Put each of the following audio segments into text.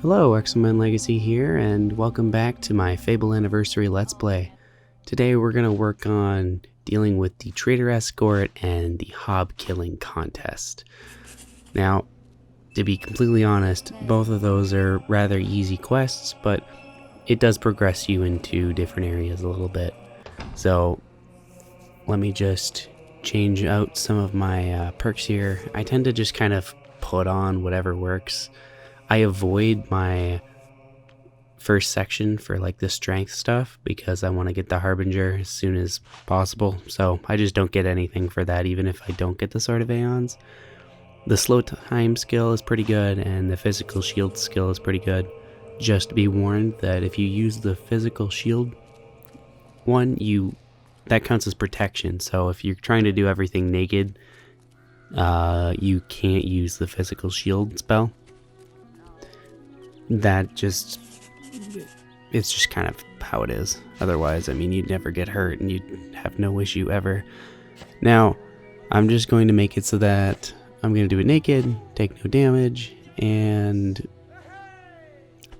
Hello, X-Men Legacy here, and welcome back to my Fable Anniversary Let's Play. Today we're going to work on dealing with the Trader Escort and the Hobbe killing contest. Now, to be completely honest, both of those are rather easy quests, but it does progress you into different areas a little bit. So, let me just change out some of my perks here. I tend to just kind of put on whatever works. I avoid my first section for like the strength stuff because I want to get the Harbinger as soon as possible, so I just don't get anything for that even if I don't get the Sword of Aeons. The slow time skill is pretty good and the physical shield skill is pretty good. Just be warned that if you use the physical shield one, that counts as protection, so if you're trying to do everything naked, you can't use the physical shield spell. It's just kind of how it is. Otherwise, I mean, you'd never get hurt and you'd have no issue ever. Now, I'm just going to make it so that I'm going to do it naked, take no damage, and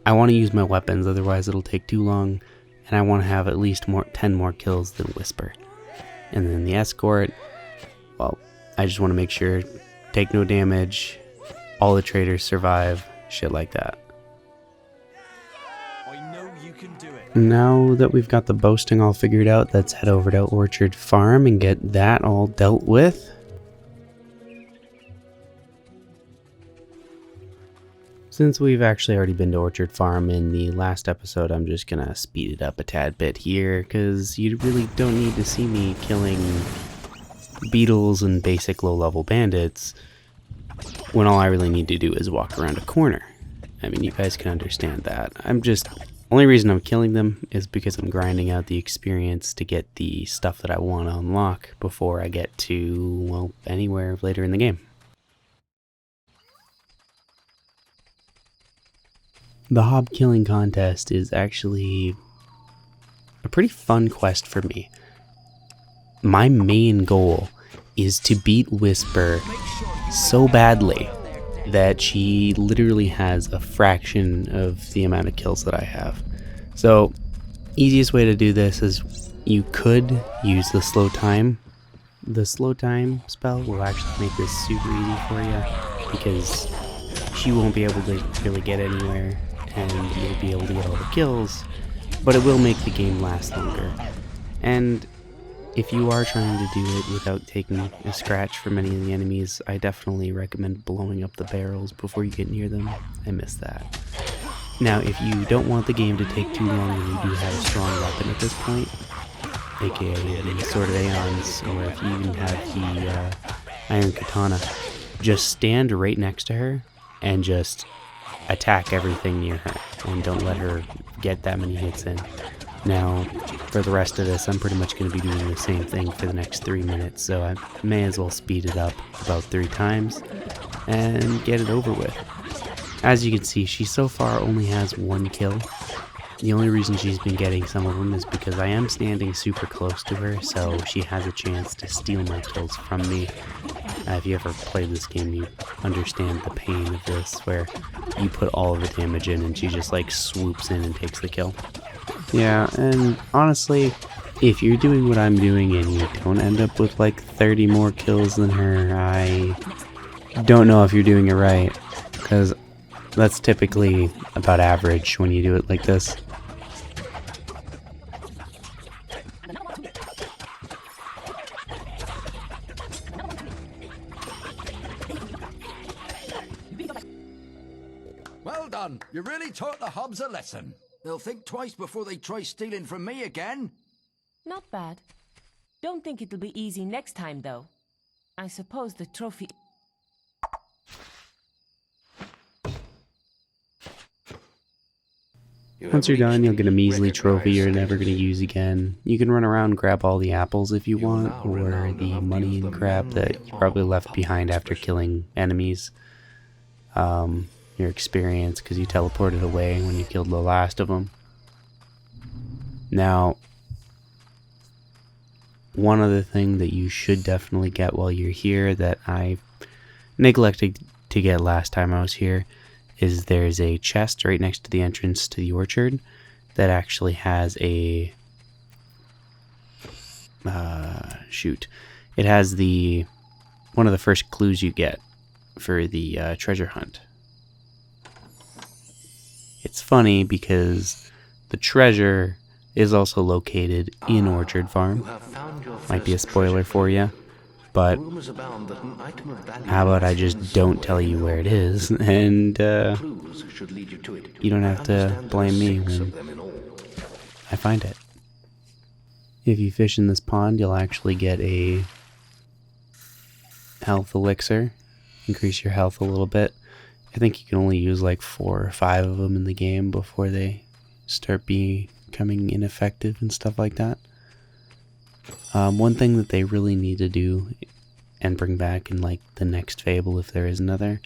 I want to use my weapons, otherwise it'll take too long, and I want to have at least 10 more kills than Whisper. And then the Escort, well, I just want to make sure, take no damage, all the traders survive, shit like that. Now that we've got the boasting all figured out, let's head over to Orchard Farm and get that all dealt with. Since we've actually already been to Orchard Farm in the last episode, I'm just gonna speed it up a tad bit here, because you really don't need to see me killing beetles and basic low-level bandits when all I really need to do is walk around a corner. I mean, you guys can understand that. Only reason I'm killing them is because I'm grinding out the experience to get the stuff that I want to unlock before I get to, well, anywhere later in the game. The Hobbe killing contest is actually a pretty fun quest for me. My main goal is to beat Whisper so badly that she literally has a fraction of the amount of kills that I have. So, easiest way to do this is you could use the slow time. The slow time spell will actually make this super easy for you because she won't be able to really get anywhere and you'll be able to get all the kills, but it will make the game last longer. And if you are trying to do it without taking a scratch from any of the enemies, I definitely recommend blowing up the barrels before you get near them. I miss that. Now, if you don't want the game to take too long and you do have a strong weapon at this point, aka the Sword of Aeons, or if you even have the Iron Katana, just stand right next to her and just attack everything near her, and don't let her get that many hits in. Now, for the rest of this, I'm pretty much going to be doing the same thing for the next 3 minutes, so I may as well speed it up about 3 times and get it over with. As you can see, she so far only has 1 kill. The only reason she's been getting some of them is because I am standing super close to her, so she has a chance to steal my kills from me. If you ever played this game, you understand the pain of this, where you put all of the damage in and she just like swoops in and takes the kill. Yeah, and honestly, if you're doing what I'm doing and you don't end up with like 30 more kills than her, I don't know if you're doing it right, because that's typically about average when you do it like this. Well done. You really taught the Hobbes a lesson. They'll think twice before they try stealing from me again. Not bad. Don't think it'll be easy next time, though. I suppose the trophy... Once you're done, you'll get a measly trophy you're never going to use again. You can run around and grab all the apples if you want, or the money and crap that you probably left behind after killing enemies. Your experience, because you teleported away when you killed the last of them. Now, one other thing that you should definitely get while you're here that I neglected to get last time I was here is there's a chest right next to the entrance to the orchard that actually has a it has the one of the first clues you get for the treasure hunt. It's funny because the treasure is also located in Orchard Farm. Might be a spoiler for you, but how about I just don't tell you where it is, and you don't have to blame me when I find it. If you fish in this pond, you'll actually get a health elixir, increase your health a little bit. I think you can only use like 4 or 5 of them in the game before they start becoming ineffective and stuff like that. One thing that they really need to do and bring back in like the next Fable, if there is another,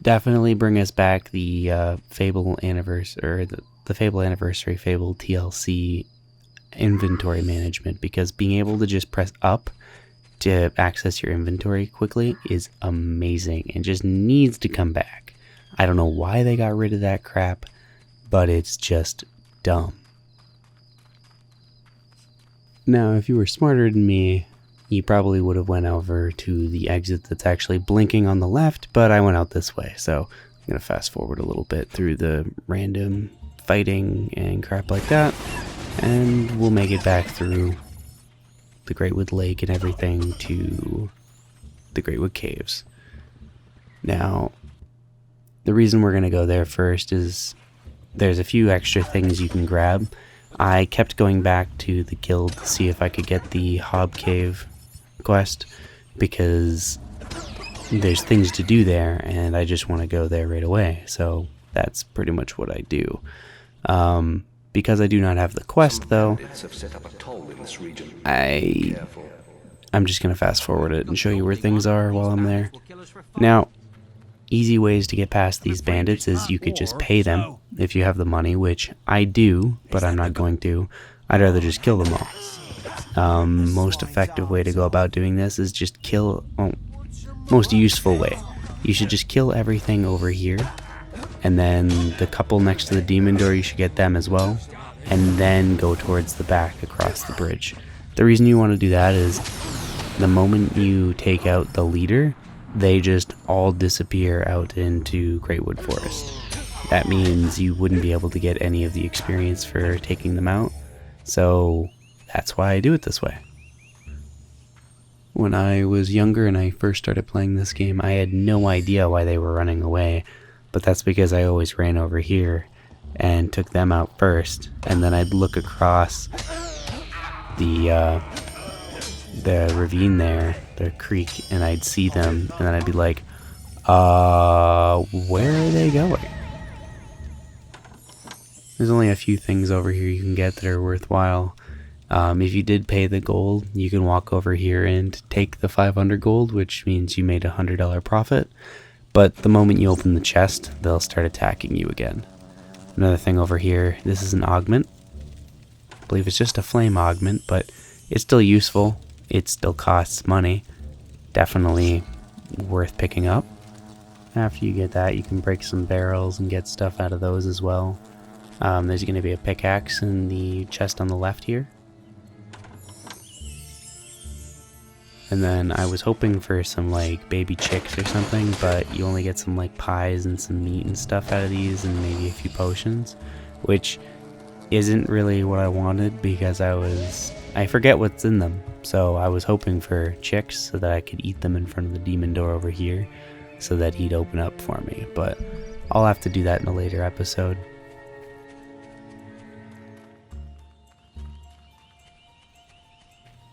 definitely bring us back the Fable Anniversary, or the Fable Anniversary Fable TLC inventory management, because being able to just press up to access your inventory quickly is amazing and just needs to come back. I don't know why they got rid of that crap, but it's just dumb. Now, if you were smarter than me, you probably would have went over to the exit that's actually blinking on the left, but I went out this way, so I'm going to fast forward a little bit through the random fighting and crap like that, and we'll make it back through the Greatwood Lake and everything to the Greatwood Caves. Now, the reason we're going to go there first is there's a few extra things you can grab. I kept going back to the guild to see if I could get the Hobbe Cave quest, because there's things to do there and I just want to go there right away. So that's pretty much what I do. Because I do not have the quest, though, I'm just going to fast forward it and show you where things are while I'm there. Now, easy ways to get past these bandits is you could just pay them if you have the money, which I do, but I'm not going to. I'd rather just kill them all. Most effective way to go about doing this is just kill... most useful way. You should just kill everything over here. And then the couple next to the demon door, you should get them as well. And then go towards the back across the bridge. The reason you want to do that is the moment you take out the leader, they just all disappear out into Greatwood Forest. That means you wouldn't be able to get any of the experience for taking them out. So that's why I do it this way. When I was younger and I first started playing this game, I had no idea why they were running away. But that's because I always ran over here and took them out first, and then I'd look across the ravine there, the creek, and I'd see them, and then I'd be like, where are they going? There's only a few things over here you can get that are worthwhile. If you did pay the gold, you can walk over here and take the 500 gold, which means you made $100 profit. But the moment you open the chest, they'll start attacking you again. Another thing over here, this is an augment. I believe it's just a flame augment, but it's still useful. It still costs money. Definitely worth picking up. After you get that, you can break some barrels and get stuff out of those as well. There's going to be a pickaxe in the chest on the left here. And then I was hoping for some like baby chicks or something, but you only get some like pies and some meat and stuff out of these, and maybe a few potions, which isn't really what I wanted because I forget what's in them. So I was hoping for chicks so that I could eat them in front of the demon door over here so that he'd open up for me, but I'll have to do that in a later episode.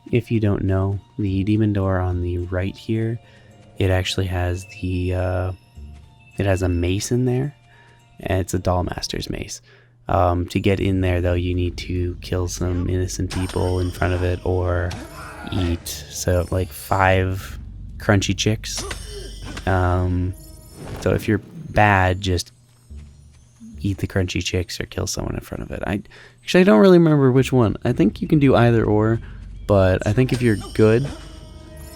If you don't know, the demon door on the right here, it actually has it has a mace in there, and it's a Dollmaster's mace. To get in there, though, you need to kill some innocent people in front of it or eat like 5 crunchy chicks. So if you're bad, just eat the crunchy chicks or kill someone in front of it. I don't really remember which one. I think you can do either or. But I think if you're good,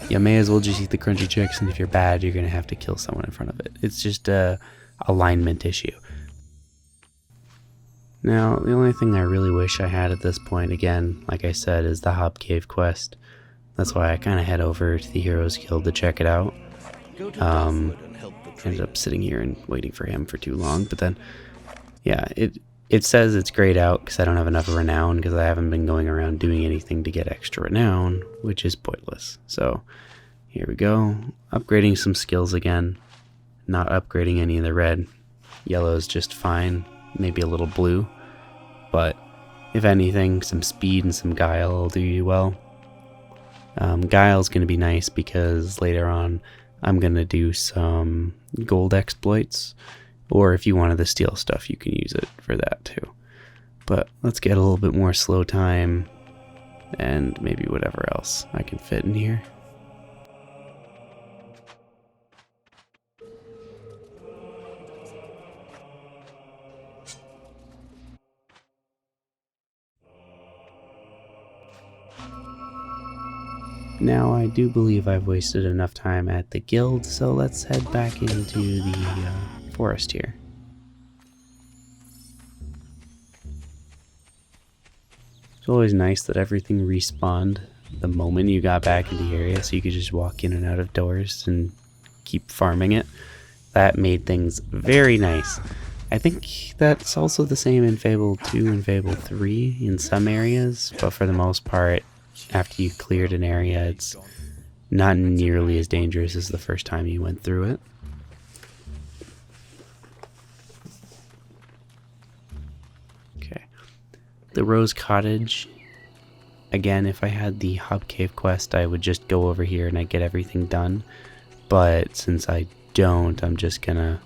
you may as well just eat the crunchy chicks, and if you're bad, you're going to have to kill someone in front of it. It's just, I alignment issue. Now, the only thing I really wish I had at this point, again, like I said, is the Hobbe Cave quest. That's why I kind of head over to the Heroes Guild to check it out. Ended up sitting here and waiting for him for too long, but then, yeah, it says it's grayed out because I don't have enough renown, because I haven't been going around doing anything to get extra renown, which is pointless. So, here we go. Upgrading some skills again. Not upgrading any of the red. Yellow is just fine. Maybe a little blue. But, if anything, some speed and some guile will do you well. Guile's going to be nice because later on I'm going to do some gold exploits, or if you wanted to steal stuff you can use it for that too. But let's get a little bit more slow time and maybe whatever else I can fit in here. Now, I do believe I've wasted enough time at the guild, so let's head back into the forest here. It's always nice that everything respawned the moment you got back into the area, so you could just walk in and out of doors and keep farming it. That made things very nice. I think that's also the same in Fable 2 and Fable 3 in some areas, but for the most part, after you cleared an area, it's not nearly as dangerous as the first time you went through it. Okay. The Rose Cottage. Again, if I had the Hobbe Cave quest, I would just go over here and I'd get everything done. But since I don't, I'm just gonna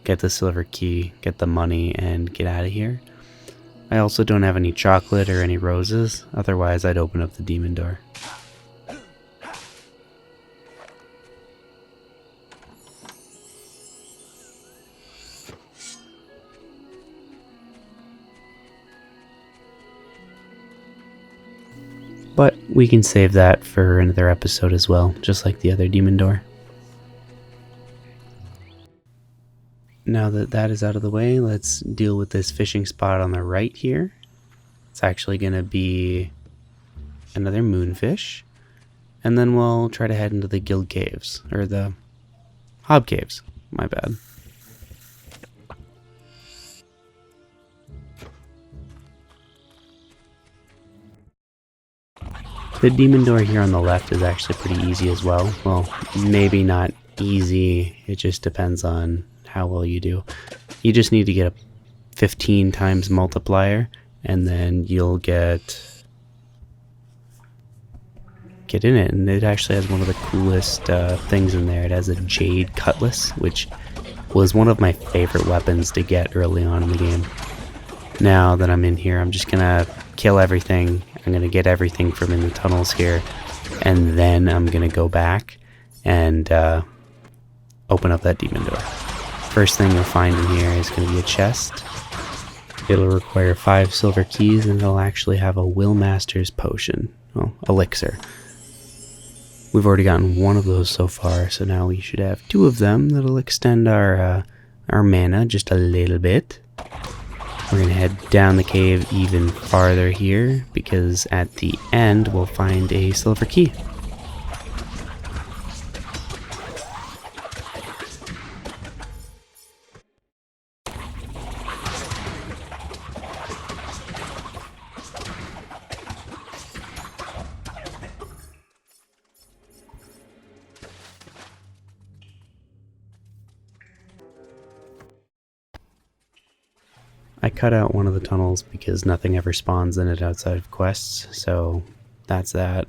get the silver key, get the money, and get out of here. I also don't have any chocolate or any roses, otherwise I'd open up the demon door. But we can save that for another episode as well, just like the other demon door. Now that that is out of the way, let's deal with this fishing spot on the right here. It's actually going to be another moonfish. And then we'll try to head into the guild caves, or the Hobbe caves, my bad. The demon door here on the left is actually pretty easy as well. Well, maybe not easy, it just depends on how well you do. You just need to get a 15 times multiplier, and then you'll get in it. And it actually has one of the coolest things in there. It has a jade cutlass, which was one of my favorite weapons to get early on in the game. Now that I'm in here, I'm just gonna kill everything. I'm gonna get everything from in the tunnels here, and then I'm gonna go back and open up that demon door. First thing you'll find in here is going to be a chest. It'll require 5 silver keys, and it'll actually have a Will Master's potion, well, elixir. We've already gotten one of those so far, so now we should have 2 of them that'll extend our mana just a little bit. We're going to head down the cave even farther here, because at the end we'll find a silver key. I cut out one of the tunnels because nothing ever spawns in it outside of quests, so that's that.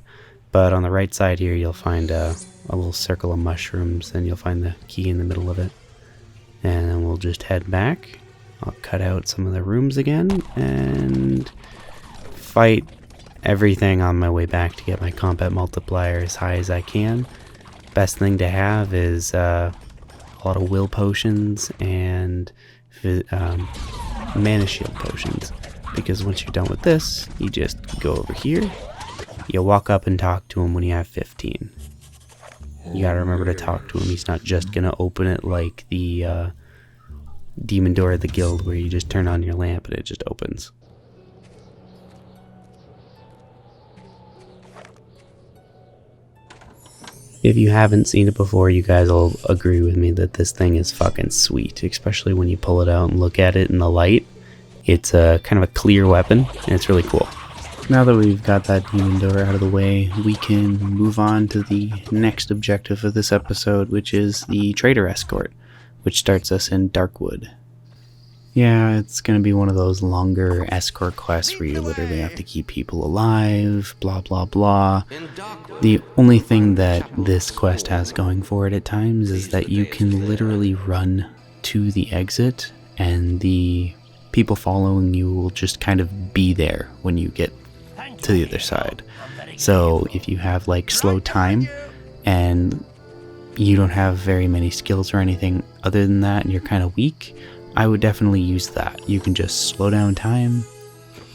But on the right side here you'll find a little circle of mushrooms, and you'll find the key in the middle of it. And then we'll just head back. I'll cut out some of the rooms again and fight everything on my way back to get my combat multiplier as high as I can. Best thing to have is a lot of will potions and mana shield potions, because once you're done with this, you just go over here, you walk up and talk to him when you have 15. You gotta remember to talk to him. He's not just gonna open it like the demon door of the guild where you just turn on your lamp and it just opens. If you haven't seen it before, you guys will agree with me that this thing is fucking sweet, especially when you pull it out and look at it in the light. It's a kind of a clear weapon, and it's really cool. Now that we've got that demon door out of the way, we can move on to the next objective of this episode, which is the trader escort, which starts us in Darkwood. Yeah, it's going to be one of those longer escort quests where you literally have to keep people alive, blah blah blah. The only thing that this quest has going for it at times is that you can literally run to the exit and the people following you will just kind of be there when you get to the other side. So if you have like slow time and you don't have very many skills or anything other than that and you're kind of weak, I would definitely use that. You can just slow down time,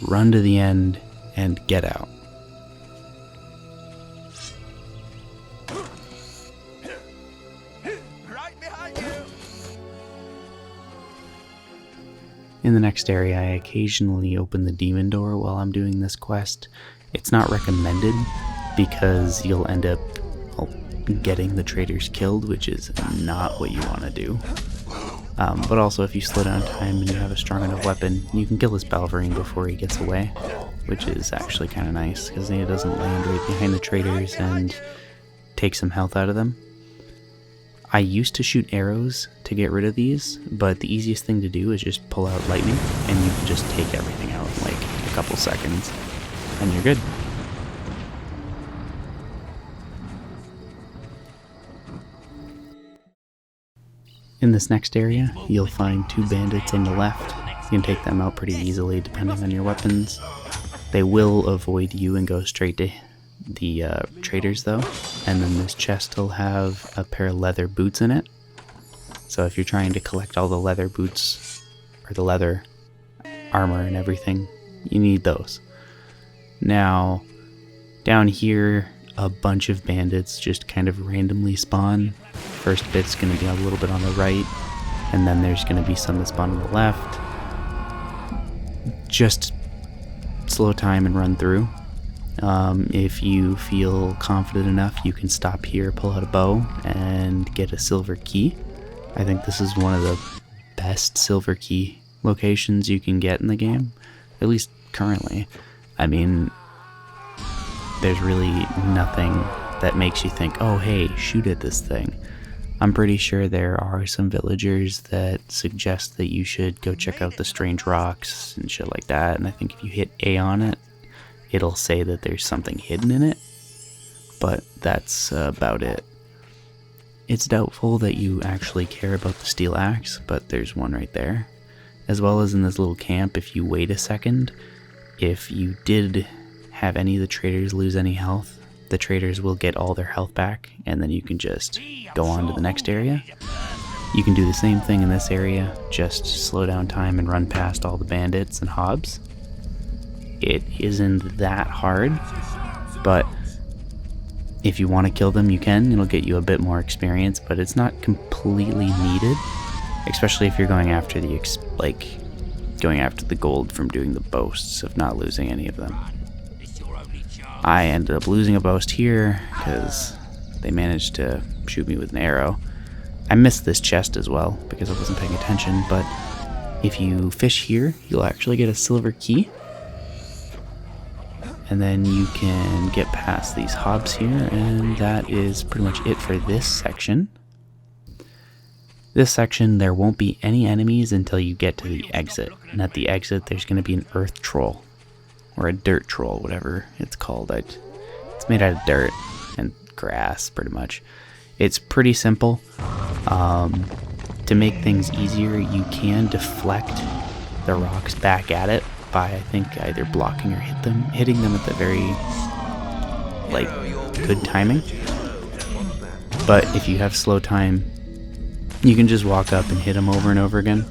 run to the end, and get out. Right behind you. In the next area, I occasionally open the demon door while I'm doing this quest. It's not recommended because you'll end up getting the traders killed, which is not what you want to do. But also, if you slow down time and you have a strong enough weapon, you can kill this Balverine before he gets away, which is actually kind of nice, because then he doesn't land right behind the traders and take some health out of them. I used to shoot arrows to get rid of these, but the easiest thing to do is just pull out lightning, and you can just take everything out in like a couple seconds, and you're good. In this next area, you'll find two bandits on the left. You can take them out pretty easily depending on your weapons. They will avoid you and go straight to the traders though. And then this chest will have a pair of leather boots in it. So if you're trying to collect all the leather boots, or the leather armor and everything, you need those. Now, down here, a bunch of bandits just kind of randomly spawn. First bit's going to be a little bit on the right, and then there's going to be some that spawn on the left. Just slow time and run through. If you feel confident enough, you can stop here, pull out a bow, and get a silver key. I think this is one of the best silver key locations you can get in the game, at least currently. I mean, there's really nothing that makes you think, oh hey, shoot at this thing. I'm pretty sure there are some villagers that suggest that you should go check out the strange rocks and shit like that, and I think if you hit A on it, it'll say that there's something hidden in it, but that's about it. It's doubtful that you actually care about the steel axe, but there's one right there. As well as in this little camp, if you wait a second, if you did have any of the traders lose any health, the traders will get all their health back, and then you can just go on to the next area. You can do the same thing in this area, just slow down time and run past all the bandits and Hobbes. It isn't that hard, but if you want to kill them, you can. It'll get you a bit more experience, but it's not completely needed, especially if you're going after the gold from doing the boasts of not losing any of them. I ended up losing a boast here because they managed to shoot me with an arrow. I missed this chest as well because I wasn't paying attention, but if you fish here, you'll actually get a silver key. And then you can get past these Hobbes here, and that is pretty much it for this section. This section, there won't be any enemies until you get to the exit. And at the exit, there's going to be an earth troll. Or a dirt troll, whatever it's called. It's made out of dirt and grass, pretty much. It's pretty simple. To make things easier, you can deflect the rocks back at it by, I think, either blocking or hitting them at the very, good timing. But if you have slow time, you can just walk up and hit him over and over again.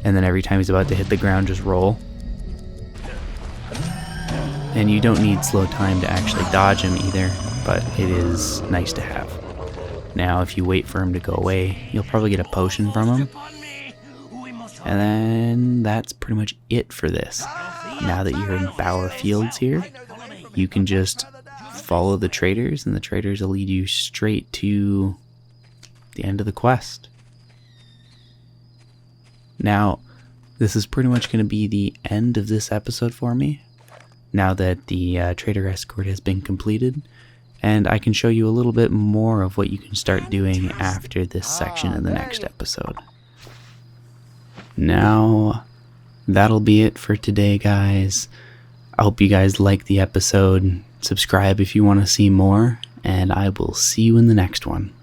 And then every time he's about to hit the ground, just roll. And you don't need slow time to actually dodge him either, but it is nice to have. Now, if you wait for him to go away, you'll probably get a potion from him. And then that's pretty much it for this. Now that you're in Bower Fields here, you can just follow the traders, and the traders will lead you straight to the end of the quest. Now, this is pretty much going to be the end of this episode for me, now that the trader escort has been completed, and I can show you a little bit more of what you can start doing after this section in the next episode. Now, that'll be it for today, guys. I hope you guys like the episode. Subscribe if you want to see more, and I will see you in the next one.